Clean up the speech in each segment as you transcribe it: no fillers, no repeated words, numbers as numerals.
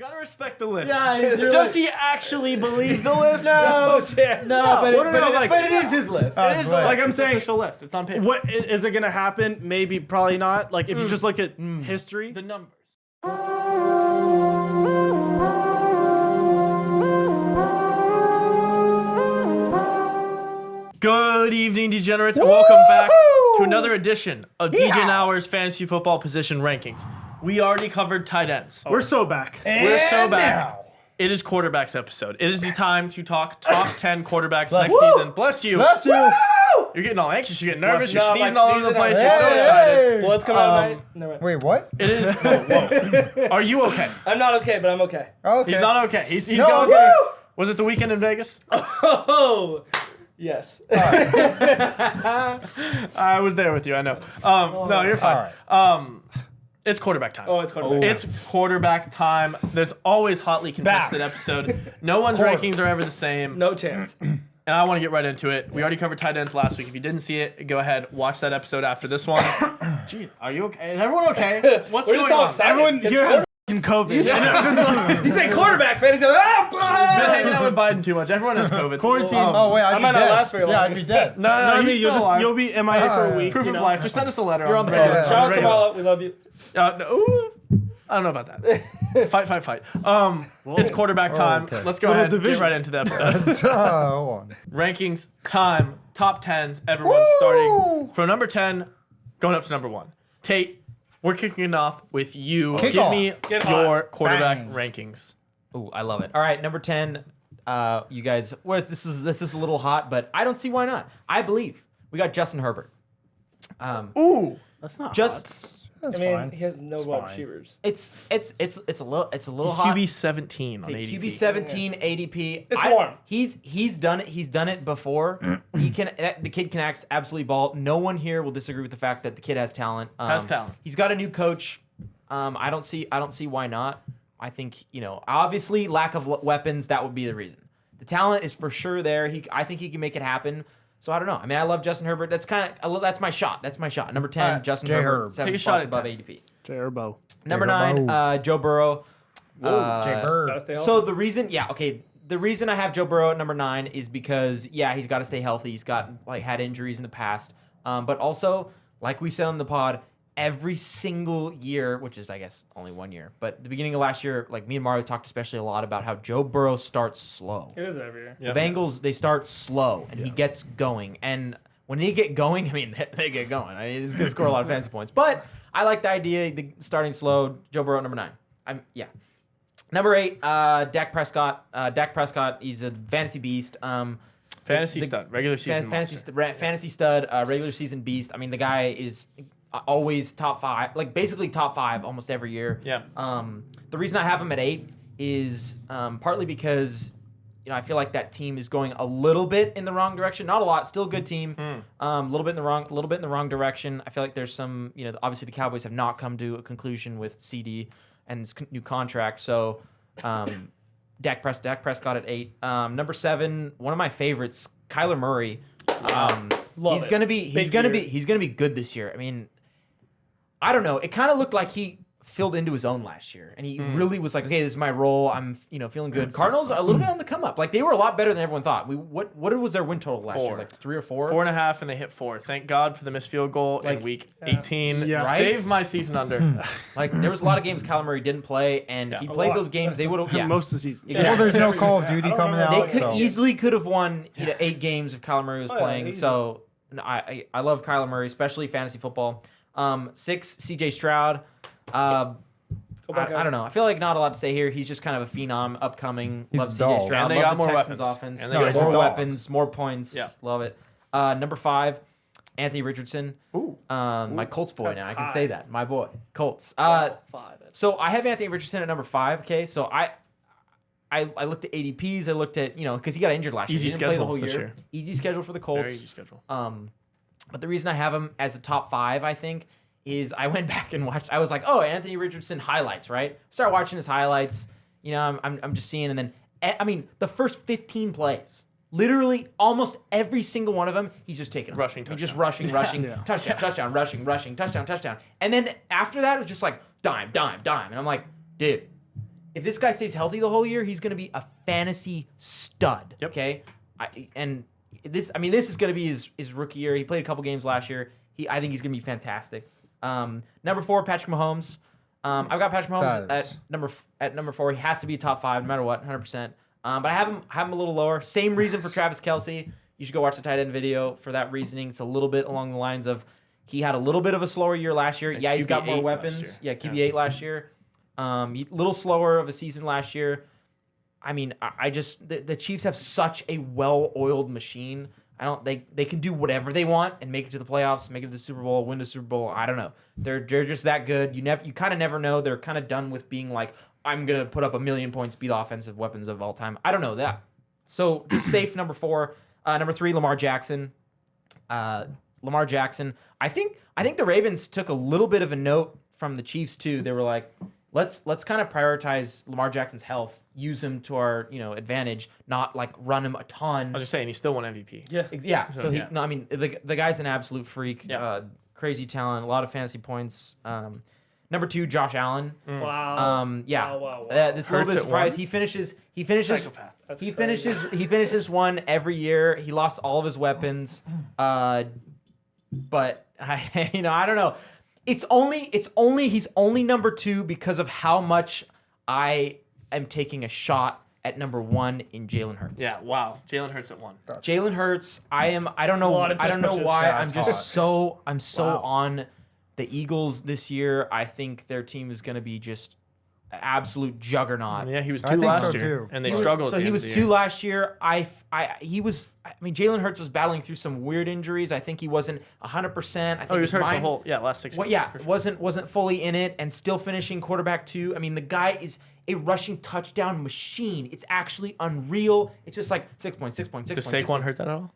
You gotta respect the list. Yeah, Does he actually believe the list? No chance. But it is his list. It is like the I'm saying, official list. It's on paper. What is it gonna happen? Maybe, probably not. Like if you just look at history. The numbers. Good evening, degenerates, and welcome back to another edition of DJ Hour's Fantasy Football Position Rankings. We already covered tight ends. We're so back. We're so back. It is quarterbacks episode. It is the time to talk top 10 quarterbacks next season. Bless you. Bless you. You're getting all anxious. You're getting nervous. Bless You're you. sneezing all over the place. You're so Hey. excited. Blood's coming out of my... Wait, what? It is. Whoa. Are you okay? I'm not okay, but I'm okay. Okay. He's not okay. He's No, going. okay. Was it the weekend in Vegas? Oh, yes. I was there with you. I know. No, you're fine. It's quarterback time. Oh, it's quarterback. It's quarterback time. There's always hotly contested episode. No one's rankings are ever the same. No chance. And I want to get right into it. We already covered tight ends last week. If you didn't see it, go ahead, watch that episode after this one. Gee, are you okay? Is everyone okay? What's We're going just all on? excited. Everyone It's here has COVID. You say quarterback, fan. He's like, Been hanging out with Biden too much. Everyone has COVID. Quarantine. Oh wait, I might not last very long. Yeah, I'd be dead. No, I he's mean, still alive. you'll be MIA for a week. Proof of life. Just send us a letter. You're on the phone. Yeah. Shout out regular. Kamala. We love you. No, ooh, I don't know about that. Fight. It's quarterback time. Okay. Let's go Little ahead and get division. right into the episode. Hold on. Rankings time. Top 10s. Everyone starting from number 10, going up to number 1. Tate, we're kicking it off with you. Kick Give off. me Get your hot. quarterback Bang. rankings. Ooh, I love it. All right, number 10. You guys, this is a little hot, but I don't see why not. I believe we got Justin Herbert. Ooh. That's not Just That's I mean, fine. he has no wide receivers. it's a little He's hot. QB 17 on Okay, ADP. QB 17 ADP. It's warm. He's done it. He's done it before. The kid can absolutely ball. No one here will disagree with the fact that the kid has talent. Has talent. He's got a new coach. I don't see why not. I think obviously lack of weapons, that would be the reason. The talent is for sure there. I think he can make it happen. So I don't know. I mean, I love Justin Herbert. That's that's my shot. That's my shot. Number 10, All right, Justin J-Herb. Herbert, Take 7 a shot spots at above 10. ADP. J-Herbo. Number J-Herbo. 9, Joe Burrow. Gotta stay healthy. So the reason I have Joe Burrow at number 9 is because he's got to stay healthy. He's got had injuries in the past, but also like we said on the pod, every single year, which is I guess only 1 year, but the beginning of last year, like me and Mario talked especially a lot about how Joe Burrow starts slow. It is every year. Yeah. The Bengals, they start slow, and he gets going. And when they get going, I mean, they get going. I mean, he's going to score a lot of fantasy points. But I like the idea, starting slow. Joe Burrow, number 9. Number 8, Dak Prescott. Dak Prescott, he's a fantasy beast. Fantasy stud. Regular season Fantasy stud, regular season beast. I mean, the guy is always top 5, like basically top 5 almost every year. Yeah. The reason I have him at 8 is partly because I feel like that team is going a little bit in the wrong direction. Not a lot, still a good team. A little bit in the wrong direction. I feel like there's some, obviously the Cowboys have not come to a conclusion with CD and his new contract. So, Dak Prescott at 8. Number 7, one of my favorites, Kyler Murray. He's gonna be good this year. I mean, I don't know. It kind of looked like he filled into his own last year, and he really was like, okay, this is my role. I'm feeling good. Cardinals are a little bit on the come up. Like they were a lot better than everyone thought. What was their win total last year? Like 3 or 4? 4.5, and they hit 4. Thank God for the missed field goal in week 18. Yeah. Right? Save my season under. Like there was a lot of games Kyler Murray didn't play, and if he played those games, they would have. Yeah, Most of the season. Exactly. Well, there's no Call of Duty coming out. They so. easily could have won 8 games if Kyler Murray was yeah, playing. easy. So I love Kyler Murray, especially fantasy football. 6, CJ Stroud. I don't know. I feel like not a lot to say here. He's just kind of a phenom, upcoming. He's Love a CJ dog. Stroud. And they love got the more Texans weapons. offense. And they got more more dogs. weapons, more points. Yeah. Love it. Number 5, Anthony Richardson. Ooh. My Colts boy That's now. I can high. say that. My boy. Colts. 5. So I have Anthony Richardson at number 5. Okay, so I looked at ADPs. I looked at because he got injured last year. Easy He didn't play the schedule whole this year. year. Easy schedule for the Colts. Very easy schedule. But the reason I have him as a top 5, I think, is I went back and watched. I was like, oh, Anthony Richardson highlights, right? Start watching his highlights. I'm just seeing, and then I mean the first 15 plays. Literally, almost every single one of them, he's just taking Rushing He's just touchdown. rushing, Yeah. touchdown, rushing, touchdown. And then after that, it was just like dime. And I'm like, dude, if this guy stays healthy the whole year, he's going to be a fantasy stud. Yep. Okay, this is going to be his rookie year. He played a couple games last year. I think he's going to be fantastic. Number 4, Patrick Mahomes. I've got Patrick Mahomes at number 4. He has to be top 5 no matter what, 100%. But I have him a little lower. Same reason for Travis Kelce. You should go watch the tight end video for that reasoning. It's a little bit along the lines of he had a little bit of a slower year last year. Yeah, he's got more weapons. Yeah, QB8 last year. Little slower of a season last year. I mean, I just the Chiefs have such a well-oiled machine. They can do whatever they want and make it to the playoffs, make it to the Super Bowl, win the Super Bowl. I don't know. They're just that good. You kind of never know. They're kind of done with being like, I'm gonna put up 1,000,000 points, be the offensive weapons of all time. I don't know that. So just safe number 4. Number 3, Lamar Jackson. Lamar Jackson. I think the Ravens took a little bit of a note from the Chiefs too. They were like, let's kind of prioritize Lamar Jackson's health, use him to our advantage, not like run him a ton. I was just saying he still won MVP. Yeah. So the guy's an absolute freak. Yeah. Crazy talent, a lot of fantasy points. Number 2, Josh Allen. Wow. Wow. This Hurts little bit of at surprise. one. He finishes. Psychopath. That's He crazy. finishes one every year. He lost all of his weapons. But I don't know. He's only number 2 because of how much I am taking a shot at number 1 in Jalen Hurts. Yeah, wow. Jalen Hurts at 1. Jalen Hurts, I don't know lot of suspicious. why. Yeah, I'm it's just hard. I'm so on the Eagles this year. I think their team is going to be just an absolute juggernaut. Yeah, he was I 2 think last so, year, too. and they He was- struggled. at So the he end was of the 2 year. last year. Jalen Hurts was battling through some weird injuries. I think he wasn't 100%. I think Oh, he was his hurt the mind- whole last 6 Well, weeks. yeah, for sure. wasn't fully in it and still finishing quarterback 2. I mean, the guy is a rushing touchdown machine. It's actually unreal. It's just like 6 points, 6 points, 6 Does points. 6 Saquon points. hurt that at all?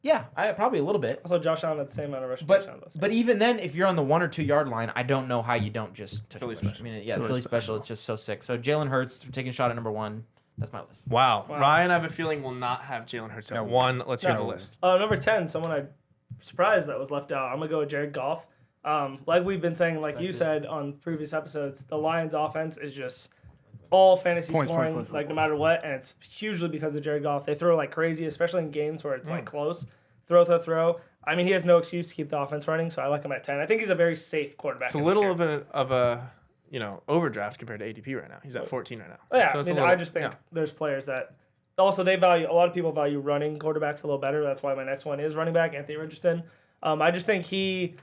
Yeah, probably a little bit. Also, Josh Allen had the same amount of rushing touchdowns. But even then, if you're on the 1 or 2 yard line, I don't know how you don't just touch Philly the rush. special. I mean, yeah, Philly Philly special. special. It's just so sick. So Jalen Hurts taking a shot at number 1. That's my list. Wow. Wow. Ryan, I have a feeling will not have Jalen Hurts at 1. Let's hear the list. Number 10, someone I'm surprised that was left out. I'm going to go with Jared Goff. Like we've been saying, like you said on previous episodes, the Lions offense is just all fantasy scoring, like no matter what, and it's hugely because of Jared Goff. They throw like crazy, especially in games where it's like close. Throw. I mean, he has no excuse to keep the offense running, so I like him at 10. I think he's a very safe quarterback. It's a little of a overdraft compared to ADP right now. He's at 14 right now. Yeah, So I it's a mean, little- I just think there's players that also a lot of people value running quarterbacks a little better. That's why my next one is running back, Anthony Richardson. I just think he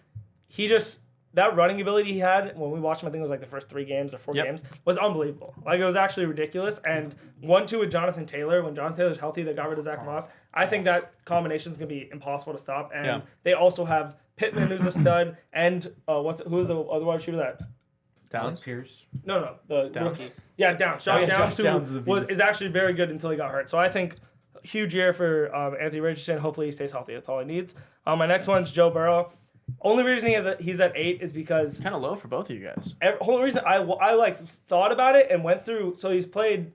just that running ability he had when we watched him, I think it was like the first 3 games or 4 games, was unbelievable. Like, it was actually ridiculous. And 1-2 with Jonathan Taylor. When Jonathan Taylor's healthy, they got rid of Zach Moss. I think that combination is going to be impossible to stop. And they also have Pittman, who's a stud, and who's the other wide receiver that? Downs. Pierce. No, the Downs. rookie. Yeah, Downs. Josh Downs, Josh Downs who is actually very good until he got hurt. So I think huge year for Anthony Richardson. Hopefully he stays healthy. That's all he needs. My next one's Joe Burrow. Only reason he's at 8 is because Kind of low for both of you guys. whole reason I like thought about it and went through. So he's played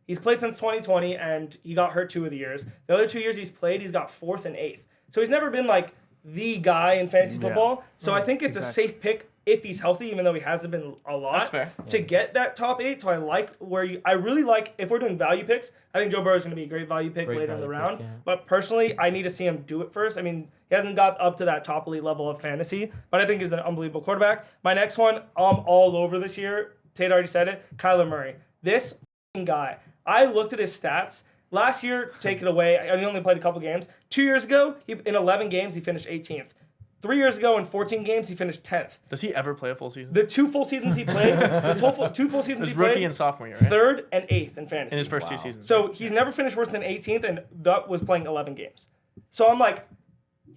since 2020 and he got hurt 2 of the years. The other 2 years he's played, he's got 4th and 8th. So he's never been like the guy in fantasy football. So I think it's a safe pick if he's healthy, even though he hasn't been a lot. That's fair. To get that top 8. So I like I really like, if we're doing value picks, I think Joe Burrow is going to be a great value pick later in the round. But personally, I need to see him do it first. I mean, he hasn't got up to that top elite level of fantasy, but I think he's an unbelievable quarterback. My next one, I'm all over this year. Tate already said it. Kyler Murray. This guy. I looked at his stats. Last year, take it away. He only played a couple games. 2 years ago, in 11 games, he finished 18th. 3 years ago, in 14 games, he finished 10th. Does he ever play a full season? The 2 full seasons he played, two full seasons His he rookie played, and sophomore year, right? 3rd and 8th in fantasy. In his first 2 seasons. So he's never finished worse than 18th, and that was playing 11 games. So I'm like,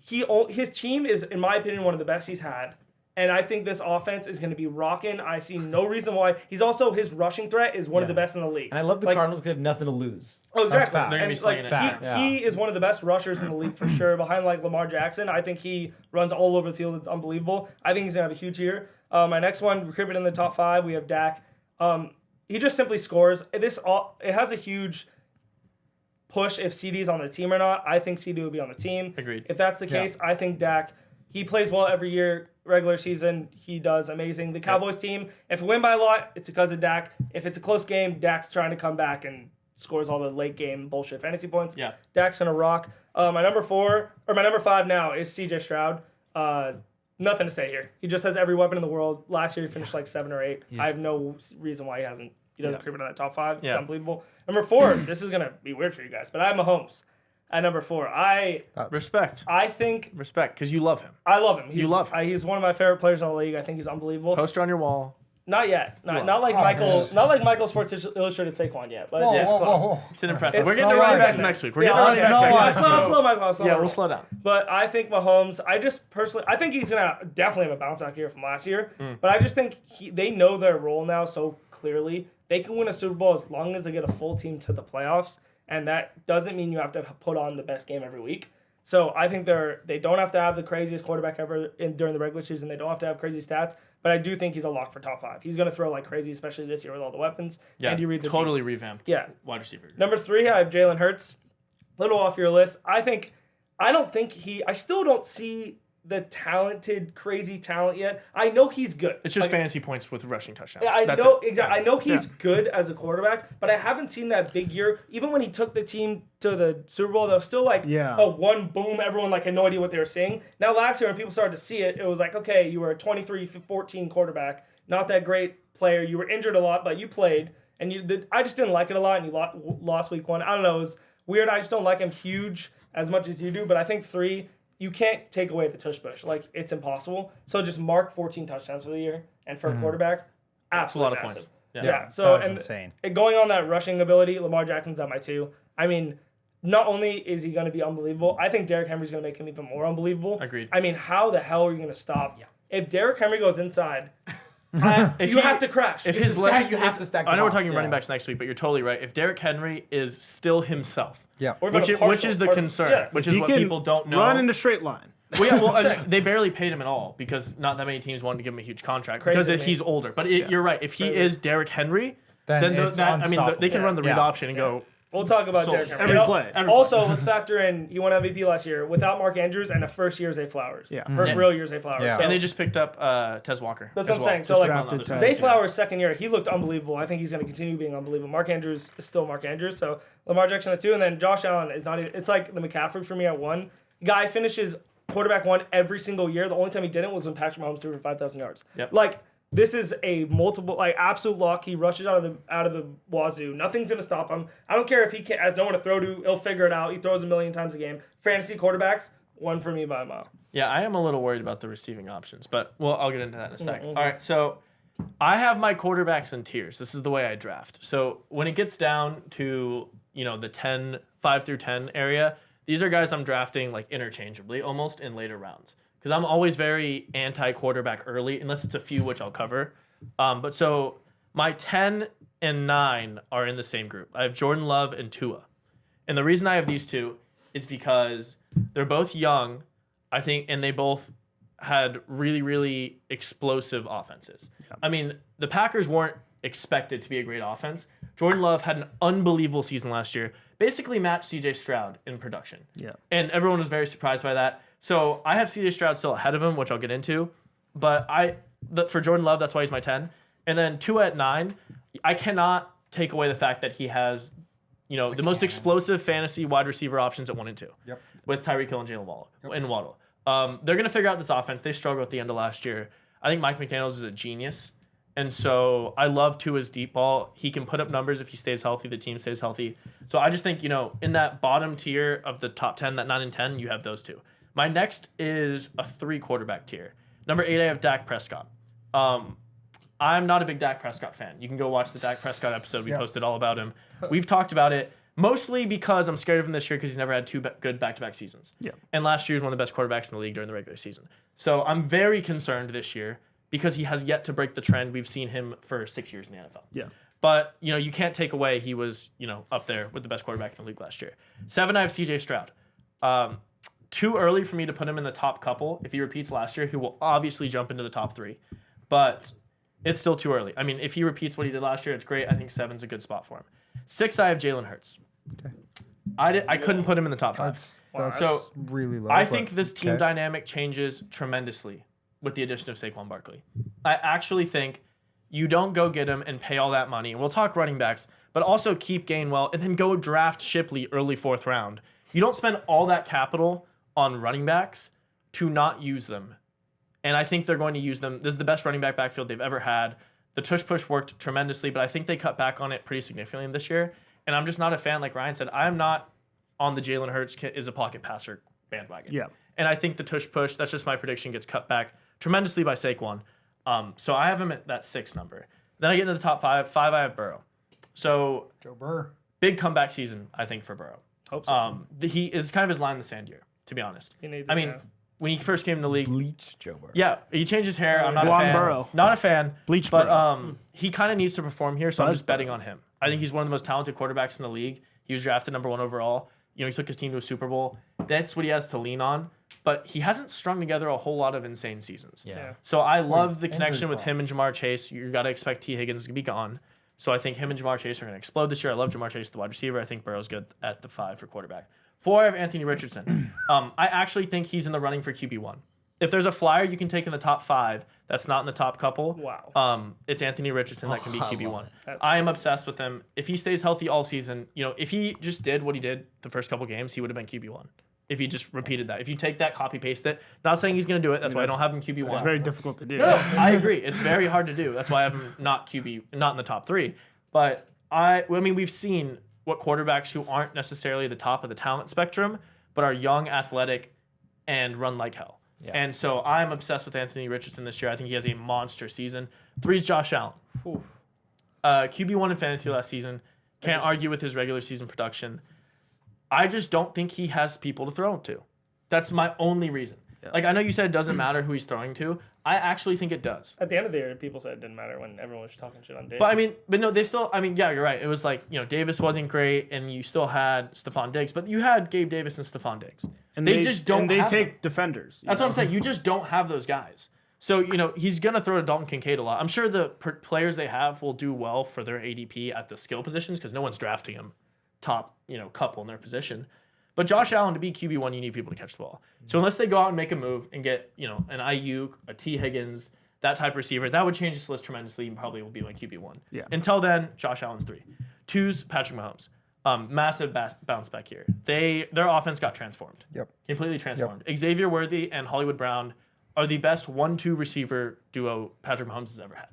his team is, in my opinion, one of the best he's had. And I think this offense is going to be rocking. I see no reason why. He's also, his rushing threat is one of the best in the league. And I love the Like- Cardinals because they have nothing to lose. Oh, exactly. fact. They're gonna be And, like, slinging it. Fact. he is one of the best rushers in the league for sure. Behind like Lamar Jackson, I think he runs all over the field. It's unbelievable. I think he's gonna have a huge year. My next one, recruitment in the top 5. We have Dak. He just simply scores. It has a huge push if CD's on the team or not. I think CD will be on the team. Agreed. If that's the case, I think Dak He plays well every year. Regular season, he does amazing. The Cowboys team, if we win by a lot, it's because of Dak. If it's a close game, Dak's trying to come back and scores all the late game bullshit fantasy points. Yeah. Dak's gonna rock. My number 5 now is CJ Stroud. Nothing to say here. He just has every weapon in the world. Last year he finished like 7 or 8. I have no reason why he hasn't. He doesn't creep into that top 5. Yeah. It's unbelievable. Number 4, this is gonna be weird for you guys, but I have Mahomes at number 4. Respect. I think Respect, because you love him. I love him. You love him. He's one of my favorite players in the league. I think he's unbelievable. Poster on your wall. Not yet. Not like Oh, Michael. man. Not like Michael Sports Illustrated Saquon yet. But yeah, it's close. It's an impressive. It's We're getting not to running right. backs next week. We're Yeah, getting to running okay, backs no, next week. I'll slow Michael. I'll slow Yeah, Michael. we'll slow down. But I think Mahomes, I think he's going to definitely have a bounce back year from last year. But I just think they know their role now so clearly. They can win a Super Bowl as long as they get a full team to the playoffs. And that doesn't mean you have to put on the best game every week. So I think they don't have to have the craziest quarterback ever during the regular season. They don't have to have crazy stats. But I do think he's a lock for top 5. He's going to throw like crazy, especially this year with all the weapons. Yeah, Andy Reid's totally revamped. Yeah. Wide receiver. Number 3, I have Jalen Hurts. Little off your list. I still don't see the crazy talent yet. I know he's good. It's just fantasy points with rushing touchdowns. I That's know it. exactly. I know he's good as a quarterback, but I haven't seen that big year. Even when he took the team to the Super Bowl, that was still like a one boom. Everyone like had no idea what they were seeing. Now last year, when people started to see it, it was like, okay, you were a 23-14 quarterback, not that great player. You were injured a lot, but you played, and I just didn't like it a lot, and you lost week 1. I don't know. It was weird. I just don't like him huge as much as you do, but I think 3. You can't take away the tush push. Like, it's impossible. So just mark 14 touchdowns for the year. And for a quarterback, absolutely a lot of massive. points. Yeah. So, That's and insane. going on that rushing ability, Lamar Jackson's at my 2. I mean, not only is he going to be unbelievable, I think Derrick Henry's going to make him even more unbelievable. Agreed. I mean, how the hell are you going to stop? Yeah. If Derrick Henry goes inside, you have to crash. You have to stack the I know we're box, talking running backs next week, but you're totally right. If Derrick Henry is still himself, Yeah. Or even a which is the partial- concern, yeah. which is He what can people don't know. Run in a straight line. Well, yeah, well, they barely paid him at all because not that many teams wanted to give him a huge contract because Crazy to me. he's older. But you're right. If he is Derrick Henry, Then then it's they can unstoppable. run the read Yeah. option and go. We'll talk about Sold. Derrick Henry. Every And play. Also, let's factor in he won MVP last year without Mark Andrews and a first year Zay Flowers. Yeah. First real year Zay Flowers. Yeah. So And they just picked up Tez Walker. That's as what I'm saying. well. So, Just like, drafted another Tez. Zay Flowers' second year, he looked unbelievable. I think he's going to continue being unbelievable. Mark Andrews is still Mark Andrews. So Lamar Jackson at 2, and then Josh Allen is not even. It's like the McCaffrey for me at 1. Guy finishes quarterback 1 every single year. The only time he didn't was when Patrick Mahomes threw for 5,000 yards. Yep. Like, this is a absolute lock. He rushes out of the wazoo. Nothing's gonna stop him. I don't care if he has no one to throw to. He'll figure it out. He throws a million times a game. Fantasy quarterbacks, 1 for me by a mile. Yeah, I am a little worried about the receiving options, but I'll get into that in a sec. All right, so I have my quarterbacks in tiers. This is the way I draft. So when it gets down to the 5 through 10 area, these are guys I'm drafting like interchangeably, almost in later rounds. Because I'm always very anti-quarterback early, unless it's a few, which I'll cover. But so my 10 and 9 are in the same group. I have Jordan Love and Tua. And the reason I have these two is because they're both young, I think, and they both had really, really explosive offenses. Yeah. I mean, the Packers weren't expected to be a great offense. Jordan Love had an unbelievable season last year, basically matched CJ Stroud in production. Yeah. And everyone was very surprised by that. So I have CJ Stroud still ahead of him, which I'll get into. But for Jordan Love, that's why he's my 10. And then Tua at 9, I cannot take away the fact that he has, the most explosive fantasy wide receiver options at 1 and 2. Yep. With Tyreek Hill and Jalen Waddle. They're going to figure out this offense. They struggled at the end of last year. I think Mike McDaniels is a genius. And so I love Tua's deep ball. He can put up numbers if he stays healthy, the team stays healthy. So I just think, in that bottom tier of the top 10, that 9 and 10, you have those two. My next is a 3 quarterback tier. Number 8, I have Dak Prescott. I'm not a big Dak Prescott fan. You can go watch the Dak Prescott episode. We posted all about him. We've talked about it mostly because I'm scared of him this year because he's never had 2 good back-to-back seasons. Yeah. And last year was one of the best quarterbacks in the league during the regular season. So I'm very concerned this year because he has yet to break the trend. We've seen him for 6 years in the NFL. Yeah. But, you can't take away he was, up there with the best quarterback in the league last year. 7, I have CJ Stroud. Too early for me to put him in the top couple. If he repeats last year, he will obviously jump into the top 3. But it's still too early. I mean, if he repeats what he did last year, it's great. I think 7's a good spot for him. 6, I have Jalen Hurts. Okay. I couldn't put him in the top 5. That's So, really low. I but think this team okay. dynamic changes tremendously with the addition of Saquon Barkley. I actually think you don't go get him and pay all that money. And we'll talk running backs, but also keep Gainwell and then go draft Shipley early 4th round. You don't spend all that capital on running backs to not use them. And I think they're going to use them. This is the best running back backfield they've ever had. The tush push worked tremendously, but I think they cut back on it pretty significantly this year. And I'm just not a fan, like Ryan said. I'm not on the Jalen Hurts is a pocket passer bandwagon. Yeah. And I think the tush push, that's just my prediction, gets cut back tremendously by Saquon. So I have him at that 6 number. Then I get into the top 5. 5, I have Burrow. So Joe Burr. big comeback season, I think, for Burrow. Hope so. He is kind of his line in the sand year, to be honest. He needs I it, mean, yeah. when he first came in the league, Bleach Joe Burrow. yeah, he changed his hair. I'm not Blonde a fan. Burrow. Not a fan. Bleach but Burrow. he kind of needs to perform here, so I'm Buzz just betting Burrow. on him. I think he's one of the most talented quarterbacks in the league. He was drafted number 1 overall. You know, he took his team to a Super Bowl. That's what he has to lean on. But he hasn't strung together a whole lot of insane seasons. Yeah. So I love the injury connection with prone. him and Jamar Chase. You got to expect T. Higgins to be gone. So I think him and Jamar Chase are going to explode this year. I love Jamar Chase, the wide receiver. I think Burrow's good at the 5 for quarterback. 4, I have Anthony Richardson. I actually think he's in the running for QB1. If there's a flyer you can take in the top 5 that's not in the top couple, Wow. it's Anthony Richardson that can be I love QB1. it. I am obsessed with him. If he stays healthy all season, you know, if he just did what he did the first couple games, he would have been QB1. If he just repeated that. If you take that, copy paste it. Not saying he's going to do it. That's why I don't have him QB1. It's very difficult to do. No, I agree. It's very hard to do. That's why I have him not in the top 3. But I mean, we've seen what quarterbacks who aren't necessarily the top of the talent spectrum, but are young, athletic, and run like hell. Yeah. And so I'm obsessed with Anthony Richardson this year. I think he has a monster season. 3 is Josh Allen. QB1 in fantasy last season. Can't argue with his regular season production. I just don't think he has people to throw to. That's my only reason. Yeah. Like, I know you said it doesn't matter who he's throwing to. I actually think it does. At the end of the year, people said it didn't matter when everyone was talking shit on Davis. But no, they still, yeah, you're right. It was like, you know, Davis wasn't great, and you still had Stephon Diggs, but you had Gabe Davis and Stephon Diggs. And they just don't And they have take them. defenders. That's what I'm saying. You just don't have those guys. So, you know, he's going to throw to Dalton Kincaid a lot. I'm sure the players they have will do well for their ADP at the skill positions because no one's drafting him top, you know, couple in their position. But Josh Allen, to be QB1, you need people to catch the ball. So unless they go out and make a move and get, you know, an Ayuk, a T. Higgins, that type of receiver, that would change this list tremendously and probably will be like QB1. Yeah. Until then, Josh Allen's 3. 2's Patrick Mahomes. Massive bounce back here. Their offense got transformed. Yep. Completely transformed. Xavier Worthy and Hollywood Brown are the best 1-2 receiver duo Patrick Mahomes has ever had.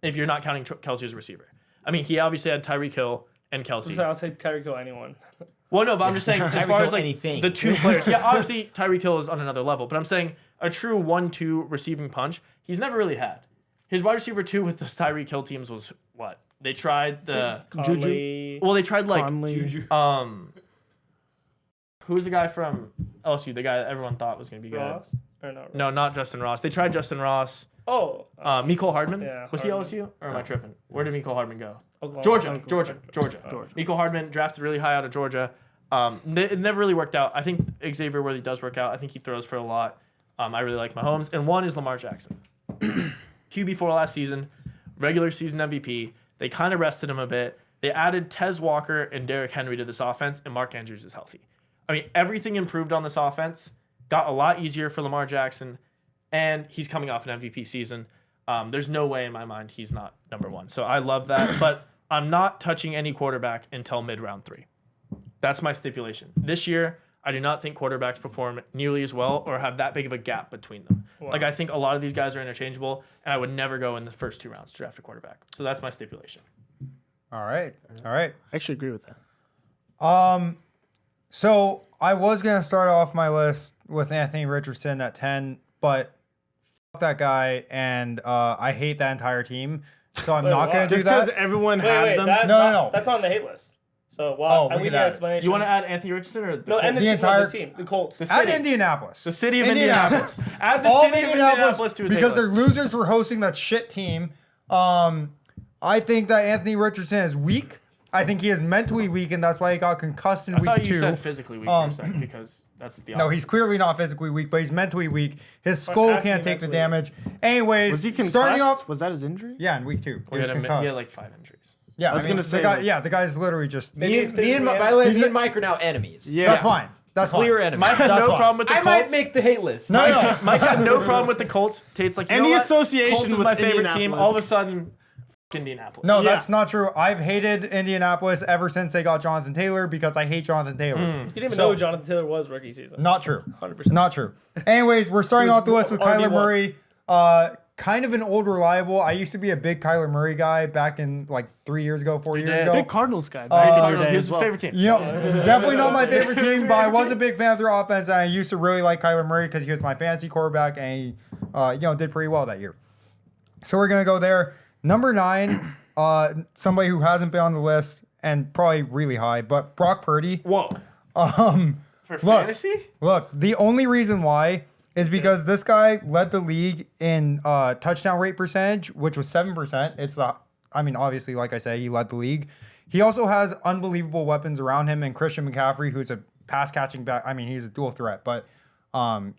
If you're not counting Kelsey as a receiver. I mean, he obviously had Tyreek Hill and Kelsey. So I'll say Tyreek Hill anyone. Well, no, but I'm just saying, as Tyreek far Hill as like anything. the 2 players. Yeah, obviously Tyreek Hill is on another level, but I'm saying a true 1-2 receiving punch, he's never really had. His wide receiver 2 with those Tyreek Hill teams was what? They tried the Conley. well, they tried like Conley. who's the guy from LSU? The guy that everyone thought was going to be good. Ross? Or not Ross? No, not Justin Ross. They tried Justin Ross. Oh. Mecole Hardman. Yeah, Was Hardman. he LSU or am I tripping? Where did Mecole Hardman go? Oklahoma. Georgia. Mecole Hardman drafted really high out of Georgia. It never really worked out. I think Xavier Worthy does work out. I think he throws for a lot. I really like Mahomes. And 1 is Lamar Jackson. QB4 last season, regular season MVP. They kind of rested him a bit. They added Tez Walker and Derrick Henry to this offense, and Mark Andrews is healthy. I mean, everything improved on this offense. Got a lot easier for Lamar Jackson, and he's coming off an MVP season. There's no way in my mind he's not number 1. So I love that, but I'm not touching any quarterback until mid-round 3. That's my stipulation. This year, I do not think quarterbacks perform nearly as well or have that big of a gap between them. Wow. Like, I think a lot of these guys are interchangeable, and I would never go in the first 2 rounds to draft a quarterback. So that's my stipulation. All right. All right. I actually agree with that. So I was gonna start off my list with Anthony Richardson at 10, but fuck that guy, and I hate that entire team. So I'm Wait, not gonna why? do Just because that. everyone Wait, had wait, them. that's No, not, no. That's not on the hate list. So, Oh, I we need can an add it. explanation. You want to add Anthony Richardson or the No, and the, Colts? team, entire- the team, the Colts. The Add city. Indianapolis. The city of Indianapolis. Indianapolis. Add the All city of Indianapolis to his hate because they're list. losers for hosting that shit team. I think that Anthony Richardson is weak. I think he is mentally weak, and that's why he got concussed in I week thought 2. you said physically weak for a second because that's the No, opposite. he's clearly not physically weak, but he's mentally weak. His skull has to can't be take the mentally damage. Anyways, Was he concussed? starting off, Was that his injury? yeah, in week 2, he He was had, he concussed. had like 5 injuries. Yeah, I was gonna say, like- the guy's literally just. Me and physically by the way, He's me the- and Mike are now enemies. Yeah. That's fine. That's fine. Clear enemies. Mike had That's no fine. problem with the I Colts. might make the hate list. No. Mike had no problem with the Colts. Tate's like, you Any know what? association Colts is with my favorite team. Indianapolis. All of a sudden, Indianapolis. No, Yeah. that's not true. I've hated Indianapolis ever since they got Jonathan Taylor because I hate Jonathan Taylor. You didn't even So- know who Jonathan Taylor was rookie season. Not true. 100%. Not true. Anyways, we're starting He was off the list with RB1. Kyler Murray. Kind of an old reliable. I used to be a big Kyler Murray guy back in like 3 years ago, 4 years did. ago. Big Cardinals guy back in your Cardinals, day he as was well. his favorite team. You know, definitely not my favorite team, but I was a big fan of their offense, and I used to really like Kyler Murray because he was my fantasy quarterback, and he, did pretty well that year. So we're gonna go there. Number 9, somebody who hasn't been on the list and probably really high, but Brock Purdy. Whoa. For Look. fantasy? Look, the only reason why is because this guy led the league in touchdown rate percentage, which was 7%. Obviously, like I say, he led the league. He also has unbelievable weapons around him, and Christian McCaffrey, who's a pass catching back. I mean, he's a dual threat, but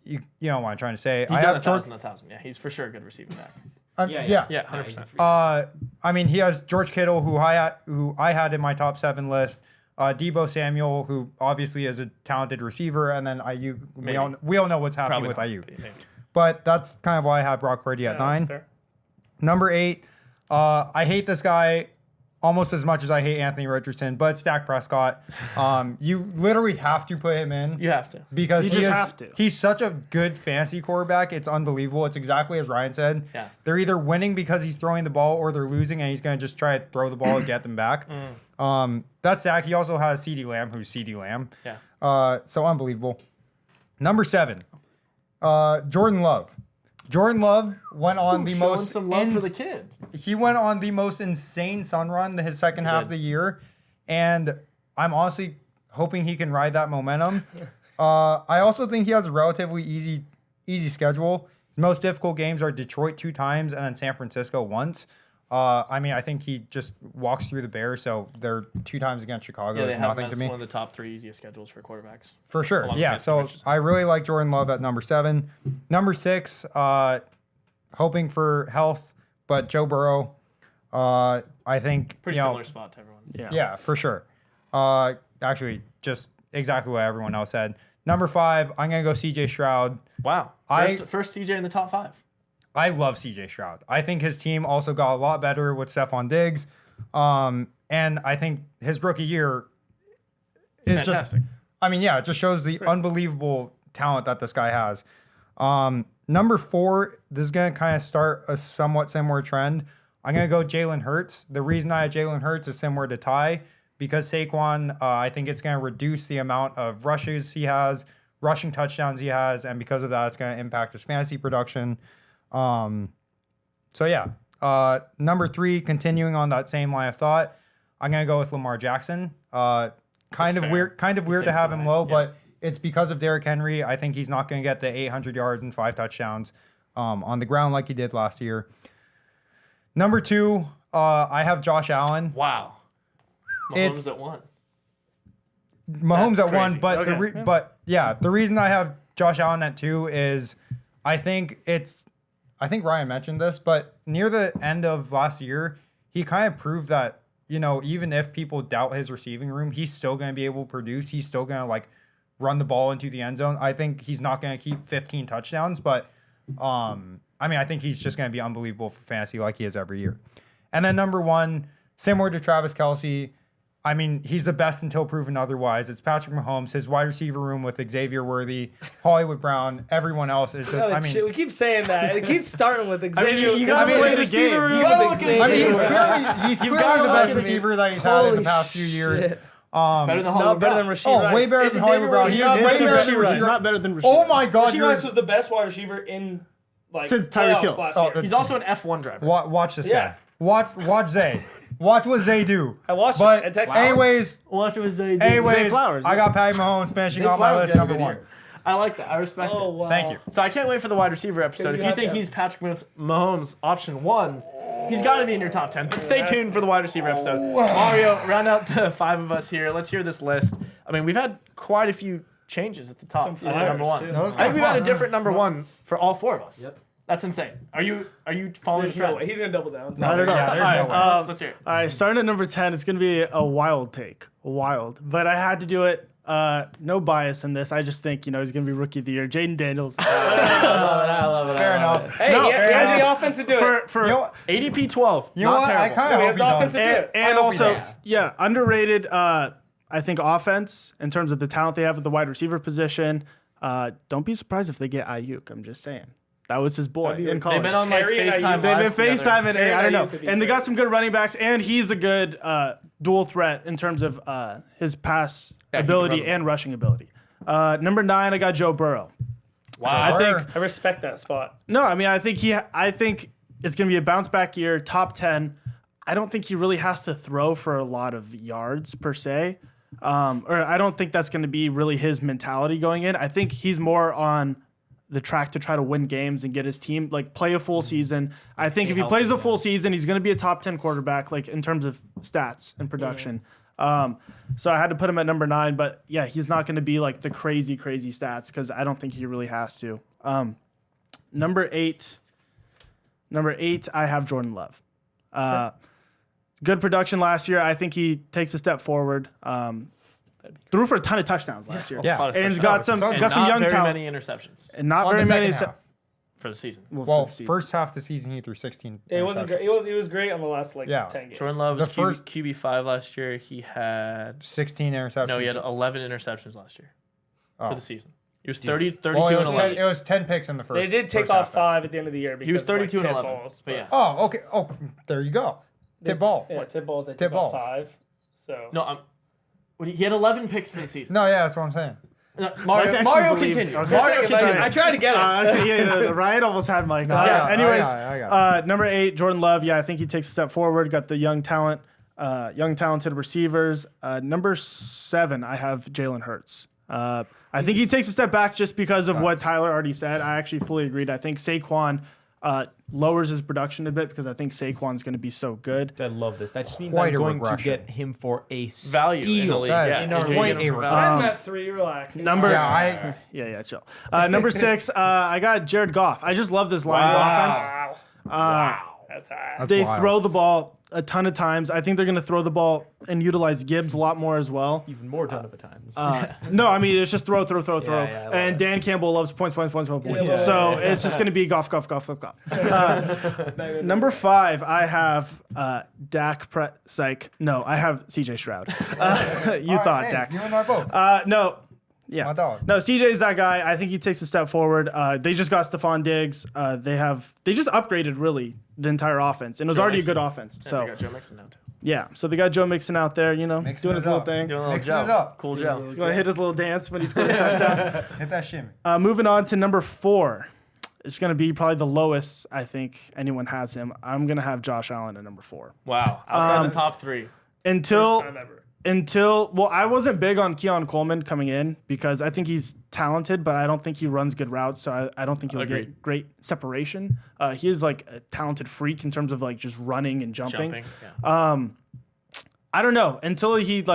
you know what I'm trying to say. He's I done have 1,000. Yeah, he's for sure a good receiving back. yeah. Yeah, 100%. He has George Kittle, who I had in my top 7 list. Debo Samuel, who obviously is a talented receiver, and then Ayuk. We all know what's happening with Ayuk. Maybe. But that's kind of why I had Brock Purdy at 9. Fair. Number 8, I hate this guy almost as much as I hate Anthony Richardson, but it's Dak Prescott. You literally have to put him in. You have to. Because You just have to. He's such a good fantasy quarterback. It's unbelievable. It's exactly as Ryan said. Yeah. They're either winning because he's throwing the ball or they're losing and he's going to just try to throw the ball and get them back. That's Dak. He also has CeeDee Lamb, who's CeeDee Lamb. Yeah. So unbelievable. Number 7, Jordan Love. Jordan Love went on the Showing most some love for the kid. he went on the most insane sun run his second half of the year, and I'm honestly hoping he can ride that momentum. I also think he has a relatively easy schedule. His most difficult games are Detroit 2 times and then San Francisco once. I think he just walks through the Bears, so they're 2 times against Chicago Yeah, they is have nothing him to as me. one of the top 3 easiest schedules for quarterbacks. For sure. Along with Yeah. Anthony So Richardson. I really like Jordan Love at number 7. Number 6, hoping for health, but Joe Burrow. I think Pretty similar spot to everyone. Yeah, for sure. Actually, just exactly what everyone else said. Number 5, I'm gonna go CJ Stroud. Wow. First CJ in the top 5. I love CJ Stroud. I think his team also got a lot better with Stephon Diggs. And I think his rookie year is Fantastic. it just shows the unbelievable talent that this guy has. Number 4, this is going to kind of start a somewhat similar trend. I'm going to go Jalen Hurts. The reason I have Jalen Hurts is similar to Ty, because Saquon, I think it's going to reduce the amount of rushes he has, rushing touchdowns he has, and because of that, it's going to impact his fantasy production. Number 3, continuing on that same line of thought, I'm gonna go with Lamar Jackson. Kind of fair. weird to have him high. low, Yeah. but it's because of Derrick Henry. I think he's not gonna get the 800 yards and 5 touchdowns on the ground like he did last year. Number 2, I have Josh Allen. Wow. It's- Mahomes at 1. Mahomes That's at 1, crazy. but the reason I have Josh Allen at 2 is I think Ryan mentioned this, but near the end of last year, he kind of proved that, even if people doubt his receiving room, he's still going to be able to produce. He's still going to run the ball into the end zone. I think he's not going to keep 15 touchdowns, but I think he's just going to be unbelievable for fantasy like he is every year. And then number 1, similar to Travis Kelce, he's the best until proven otherwise. It's Patrick Mahomes, his wide receiver room with Xavier Worthy, Hollywood Brown, everyone else is just, Shit, we keep saying that. It keeps starting with Xavier. you gotta play the game. room You gotta with look at Xavier. he's Xavier. clearly gotta the look best at receiver that he's had in the Holy past few years. shit. Better than No, Hollywood better Brown. than Rasheed Oh, Rice. way better Is than Xavier Hollywood Brown. Worthy He's not way better than better- Rasheed Rice? He's not better than Rasheed. Oh my God, Rasheed Rice was the best wide receiver in Since Tyreek playoffs Hill. last Oh, year. He's also an F1 driver. Watch this Yeah. guy. Watch Zay. Watch what Zay do. I watched But it at Texas. anyways, Watch what Zay anyways, Flowers, I got Patty Mahomes finishing off my Flowers list had a number good 1. year. I like that. I respect Oh, it. wow. Thank you. So I can't wait for the wide receiver episode. you If you have think to. he's Patrick Mahomes option 1, he's got to be in your top 10. But stay tuned for the wide receiver episode. Mario, round out the 5 of us here. Let's hear this list. We've had quite a few changes at the top. Some I think number flyers, 1. too. That was I think we've kinda had a fun. different number 1 for all 4 of us. Yep. That's insane. Are you following the There's no trend? way. He's gonna double down. I don't know. Yeah, there's All no right, way. Let's hear it. all right, starting at number 10, it's going to be a wild take. Wild. But I had to do it. No bias in this. I just think, he's going to be rookie of the year. Jaden Daniels. I love it. Fair enough. Hey, No, he has fair the enough. offense to do it. For You know what? ADP 12. You know Not what? I terrible. kind No, of he hope has he the does. offense to do it. And hope he also, does. yeah, underrated, I think, offense in terms of the talent they have at the wide receiver position. Don't be surprised if they get Ayuk. I'm just saying. That was his boy in college. They've been on like Terry and FaceTime. Ayuk. They've been lives together. FaceTiming. Terry I don't and know. Ayuk could be And they got great. some good running backs, and he's a good dual threat in terms of his pass he can ability run the and rushing ability. Number 9, I got Joe Burrow. Wow. I think I respect that spot. no, I mean I think it's gonna be a bounce back year, top 10. I don't think he really has to throw for a lot of yards per se. Or I don't think that's gonna be really his mentality going in. I think he's more on the track to try to win games and get his team play a full season. I think if he plays a full season, he's going to be a top 10 quarterback in terms of stats and production. So I had to put him at number 9, but yeah, he's not going to be the crazy stats because I don't think he really has to. Number 8, I have Jordan Love. Good production last year. I think he takes a step forward. Threw for a ton of touchdowns last year. Yeah. And he's got some And got some not young very talent. many interceptions And not On very the many. second half. for the season. for Well, the season. first half of the season, he threw 16. It wasn't great. interceptions. It was great on the last 10 games. Jordan Love was The first- QB5 last year. He had 16 interceptions. no, he had 11 interceptions last year for Oh. the season. He was 32 Well, and 11. it was 10 picks in the first. They did take first off half. 5 at the end of the year because He was of, 32 and tip 11. balls. But yeah. Oh, okay. Oh, there you go. Tip ball. Yeah, tip balls. They Tip took off balls. 5. So No, he had 11 picks for the season. No, yeah, that's what I'm saying. No, Mike Mario actually believed- continue. okay. Mario Second, continue. I tried to get it. Okay, yeah, Ryan almost had Mike. I Anyways, got it. number 8, Jordan Love. Yeah, I think he takes a step forward. Got the young talented receivers. Number 7, I have Jalen Hurts. I think he takes a step back just because of what Tyler already said. I actually fully agreed. I think Saquon lowers his production a bit because I think Saquon's going to be so good. I love this. That just means Quite I'm a going regression. to get him for a Value in the steal. league. That is Yeah, in our you're league. getting him for Quite a value. I'm at 3. Relax. Number Yeah, yeah, chill. Number 6, I got Jared Goff. I just love this Lions offense. Wow. Wow. That's high. That's They wild. throw the ball a ton of times. I think they're going to throw the ball and utilize Gibbs a lot more as well. Even more ton of times. No, I mean, it's just throw. yeah, I love And it. Dan Campbell loves points. Yeah. So it's just going to be golf. Number 5, I have Dak Psych. No, I have CJ Stroud. You thought, hey, Dak. You and I both. No. Yeah. My dog. No, CJ's that guy. I think he takes a step forward. They just got Stephon Diggs. They just upgraded really the entire offense, and it was Joe already Mixon. a good offense. Yeah, So they got Joe Mixon now too. yeah, so they got Joe Mixon out there, Mixing doing it his little up. thing. Doing a little Mixing Joe. it up. Cool Joe. He's gonna hit his little dance when he scores a touchdown. Hit that shimmy. Moving on to number 4, it's gonna be probably the lowest I think anyone has him. I'm gonna have Josh Allen at number 4. Wow. Outside the top 3. Until First time ever. I wasn't big on Keon Coleman coming in because I think he's talented, but I don't think he runs good routes, so I don't think he'll Agreed. get great separation. He is a talented freak in terms of just running and jumping. Yeah. I don't know until he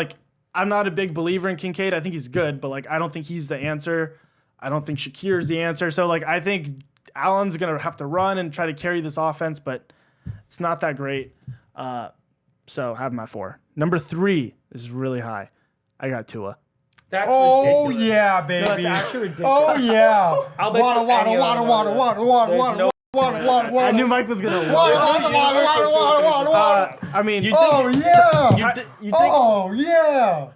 I'm not a big believer in Kincaid. I think he's good, but I don't think he's the answer. I don't think Shakir's the answer. So I think Allen's gonna have to run and try to carry this offense, but it's not that great. So have my 4. Number 3 is really high. I got Tua. That's Oh ridiculous. yeah, baby. No, it's actually ridiculous. Oh yeah. I'll bet you any other number. I knew Mike was gonna. I mean, Oh yeah. You think Oh yeah.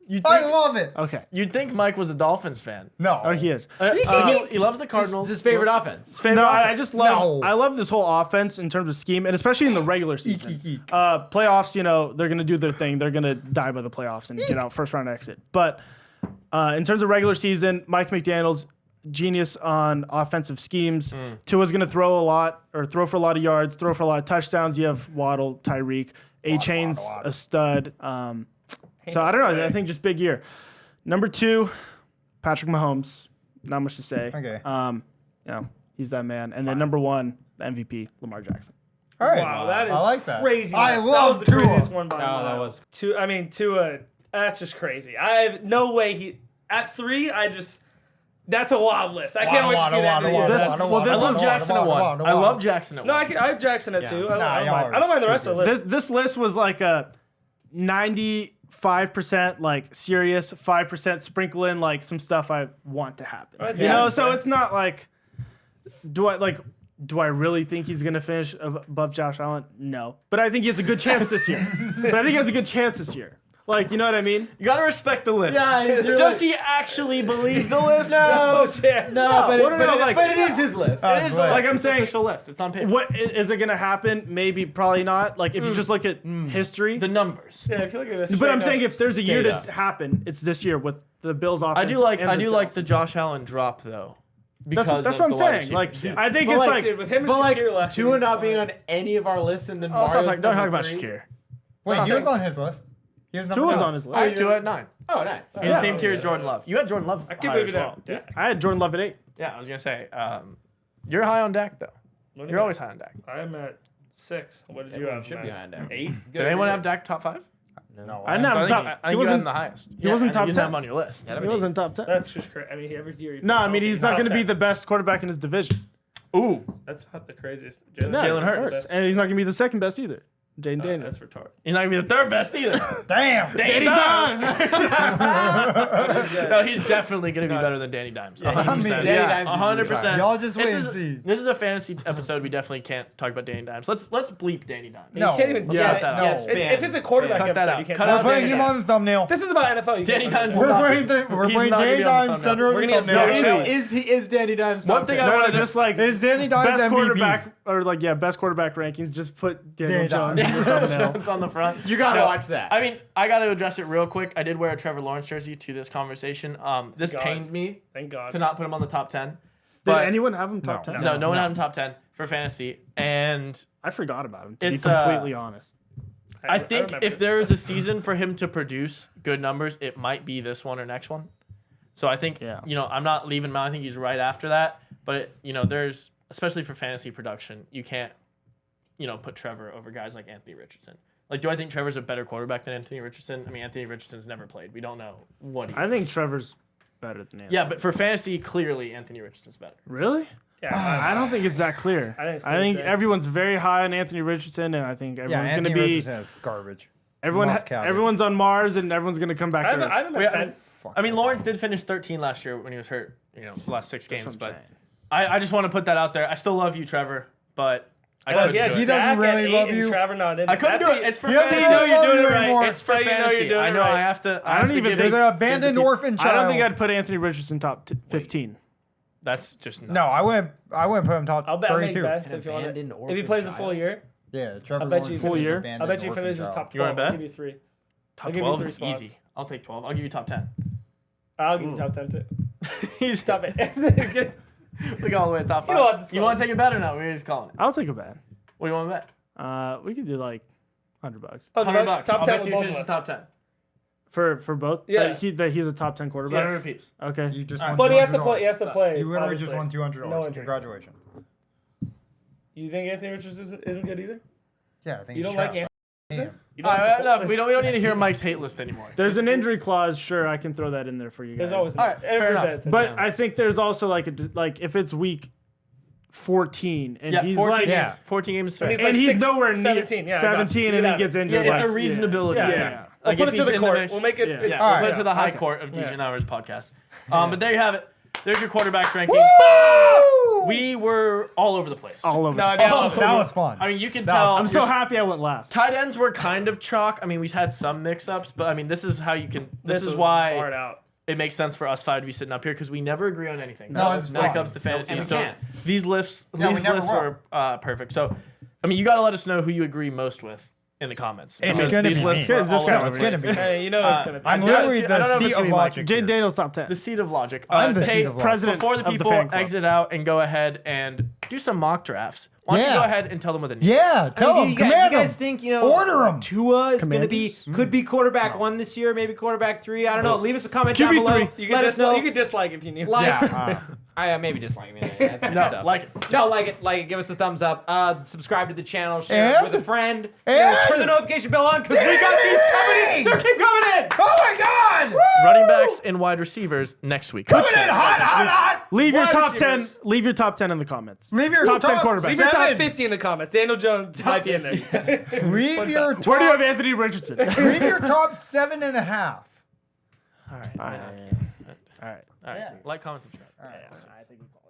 you I think love it. okay. you'd think Mike was a Dolphins fan. No. Oh, he is. He loves the Cardinals. It's his favorite offense. No, I just love. No. I love this whole offense in terms of scheme, and especially in the regular season. eek. Playoffs, they're gonna do their thing. They're gonna die by the playoffs and get out first round exit. But in terms of regular season, Mike McDaniel's genius on offensive schemes. Tua's gonna throw for a lot of yards, throw for a lot of touchdowns. You have Waddle, Tyreek, A-Chain's a stud. So I don't know. I think just big year. Number 2, Patrick Mahomes. Not much to say. Okay. He's that man. And then number 1, the MVP, Lamar Jackson. All right. Wow, that is I like that. crazy. I that love was the Tua. craziest one by a Oh, that mile. was- Tua, that's just crazy. I have no way at 3, That's a wild list. I can't wait to see that. This was Jackson at 1. I love Jackson at 1. No, I have Jackson at 2. I don't mind the rest of the list. This list was like a 95% like serious, 5% sprinkle in like some stuff I want to happen. You know, so it's not like do I really think he's gonna finish above Josh Allen? No, but I think he has a good chance this year. Like, you know what I mean? You gotta respect the list. Yeah, does he actually believe the list? No chance. but it is his list. It is like I'm saying, official list. It's on paper. What is it gonna happen? Maybe, probably not. Like if you just look at history. The numbers. Yeah, I feel like But I'm saying if there's a year to happen, it's this year with the Bills offense. I do like the Josh Allen drop though. That's what I'm saying. Like I think it's like with him and But like Shakir last year, Tua not being on any of our lists, and then don't Mario's talk number about 3. Shakir. Wait, he was on his list. Tua's on his list. I have Tua at 9. Oh, nice. He's the same tier as Jordan Love. You had Jordan Love. I can higher move as it well. out. Yeah. I had Jordan Love at 8. Yeah, I was gonna say, you're high on Dak though. You're always high on Dak. I am at 6. What did you Everyone have? should be behind him. 8. Did anyone have Dak top 5? No. I didn't have him top. I He think you had him wasn't. the highest. He wasn't top You didn't have 10. him on your list. Yeah, He wasn't top 10. That's just crazy. I mean, every year. No, I mean he's not going to be the. the best quarterback in his division. Ooh, That's not the craziest. No, Jalen Hurts. and he's not going to be the second best either. Jaden Daniels. That's retarded. he's not gonna be the third best either. Damn. Danny Dimes. No, he's definitely gonna be better than Danny Dimes. 100%. Danny Yeah, Dimes is 100%. Y'all just wait This and is- see. This is a fantasy episode. We definitely can't talk about Danny Dimes. Let's bleep Danny Dimes. No. You can't even. Yes, Yeah, yes, If it's a quarterback Cut that episode, out. you can't. Cut talk out We're about putting Danny him on the thumbnail. This is about NFL. You Danny can't- Dimes. We're We're putting not Danny gonna be on the Dimes center of We're the gonna get thumbnail. zero. Is Danny Dimes One top thing 10? I No, want to just like Is Danny Dimes best MVP? quarterback or like best quarterback rankings. Just put Daniel Danny Jones in the thumbnail. It's on the front. You gotta watch that. I mean, I gotta address it real quick. I did wear a Trevor Lawrence jersey to this conversation. This God. pained me Thank God. to not put him on the top 10. Did But anyone have him top No. 10? no one had him top 10 for fantasy. And I forgot about him. To be It's, completely honest. I think remember. if there is a season for him to produce good numbers, it might be this one or next one. So I think, Yeah. I'm not leaving him out. I think he's right after that. But, there's, especially for fantasy production, you can't, put Trevor over guys like Anthony Richardson. Like, do I think Trevor's a better quarterback than Anthony Richardson? I mean, Anthony Richardson's never played. We don't know what he I is. think Trevor's better than Anthony. Yeah, but for fantasy, clearly Anthony Richardson's better. Really? Yeah, I don't think it's that clear. I think it's I clear think today. everyone's very high on Anthony Richardson, and I think Yeah, everyone's going Anthony to be Richardson is garbage. everyone. Love cabbage. Everyone's on Mars, and everyone's going to come back I to have, Earth. I have him Wait, at 10. I mean, Lawrence did finish 13 last year when he was hurt, the last 6 That's games. what I'm But saying. I just want to put that out there. I still love you, Trevor, but I Well, couldn't yeah, do he it. doesn't Dak at really 8 love and you. Trevor not in. I couldn't That's do it. It's for He doesn't fantasy. know you're doing it right. anymore. It's for So you know you're fantasy. doing I it know. right. I have to. I don't even They're think- the abandoned orphan child. I don't think I'd put Anthony Richardson top 15. That's just nuts. No, I wouldn't put him top I'll bet I'll make 32. bets An if you want abandoned it. If orphan he plays a full child. year, Yeah, Trevor I bet Lawrence you is full an year? abandoned I bet you orphan finishes child. top You wanna 12. I'll bet? give you 3. top I'll give you 12 3 is spots. easy. I'll take 12. I'll give you top 10. I'll give you Ooh. top 10 too. He's Stop it. We go all the way to top 5. You don't have to You want to take it bet or no? We're just calling it. I'll take a bet. What do you want to bet? We could do like $100 $100. Top I'll 10 bet with you both finishes of us. top 10. for both. Yeah. that he's a top 10 quarterback. 100 apiece. Okay. You just Alright. won But he has to $200. play. He has to play. You literally obviously. just won $200. No injury. Congratulations. You think Anthony Richardson isn't good either? Yeah, I think You he's don't like trash. Anthony? Damn. You All don't right, have to enough. We don't need to hear Mike's hate list anymore. There's an injury clause. Sure, I can throw that in there for you guys. There's always All right, fair enough. But I think there's also like if it's week 14 and Yeah, he's 14 like games. 14 games fair. And and he's Six- nowhere near 17, yeah, I got you. 17 You and then got gets it. injured. Yeah, it's like, a reasonability. Yeah. Yeah. We'll Like put if it to he's the in court. mix- We'll make it. Yeah, It's, we'll All put it right. to the high Okay. court of Yeah. DJ Hours podcast. But there you have it. There's your quarterbacks ranking. We were all over the place. all over. No, the no, That was fun. I mean, you can That was- tell. I'm so happy I went last. Tight ends were kind of chalk. I mean, we've had some mix-ups, but I mean, this is how you can. This is was why hard out. it makes sense for us five to be sitting up here because we never agree on anything. No, it's when it fun. comes to fantasy. and we So can't. these lists, Yeah, we these never lists will. were perfect. So, I mean, you got to let us know who you agree most with in the comments. It's because gonna these be lists me. were It's this all guy. over It's the gonna place. be. Hey, you know it's gonna be. I'm I literally don't know the if seat it's of gonna be logic. Jay here. Daniels top 10. The seat of logic. I'm the Tate, seat of logic. President before the of the people fan club. exit out and go ahead and do some mock drafts, why don't you Yeah. go ahead and tell them what they need? Yeah, tell I mean, him. you guys, Command you guys him. think, Order 'em. Tua is going to be, Commanders? could be quarterback 1 this year, maybe quarterback 3. I don't know. Leave us a comment down QB3. below. You Let can us know. you can dislike if you need. Like, Yeah. Maybe dislike me. That's No, tough. like it. No, like it. Give us a thumbs up. Subscribe to the channel. Share it And- with a friend. and- Turn the notification bell on because we got these coming in. They keep coming in. Oh my God! Running backs and wide receivers next week. Coming in hot. Leave your Wide top 10. receivers. Leave your top 10 in the comments. Leave your top 10 top quarterbacks. Leave your top 7. 50 in the comments. Daniel Jones might be in there. Leave your top. Where do you have Anthony Richardson? Leave your top 7.5. All right. All right. All right. Like, comment, subscribe. I think we call.